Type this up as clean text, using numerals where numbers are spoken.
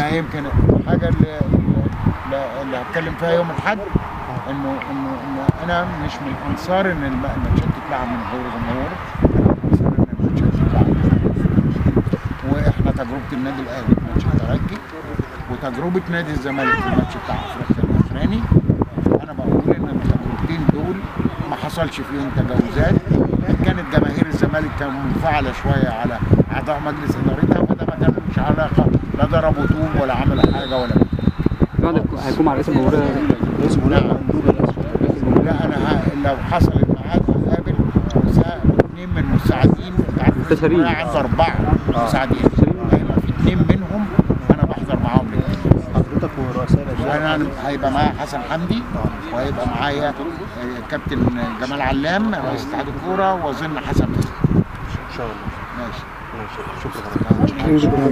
انا يمكن الحاجه اللي هتكلم فيها يوم الاحد انه انا مش من انصار ان الماتشات تتلعب من غير جمهور، انصار ان الماتشات تتلعب. واحنا تجربه النادي الاهلي في ماتش الترجي وتجربه نادي الزمالك في الماتش بتاع افريقيا الاخراني، انا بقول ان التجربتين دول ما حصلش فيهم تجاوزات. كانت جماهير الزمالك كانت منفعله شويه على اعضاء مجلس ادارتها، وده ما كانش علاقه، لا ضربوا طوب ولا عملوا حاجه ولا هيكون مع رئيس الجمهوريه. رئيس الجمهوريه لا انا لو حصل الميعاد هقابل 2 من المساعدين. مستشارين عنده 4 مساعدين، هيبقى في 2 منهم انا بحضر معاهم الاثنين. حضرتك ورؤساء انا هيبقى معايا حسن حمدي، وهيبقى معايا كابتن جمال علام رئيس اتحاد الكوره، واظن حسن ان شاء الله. ماشي شكرا.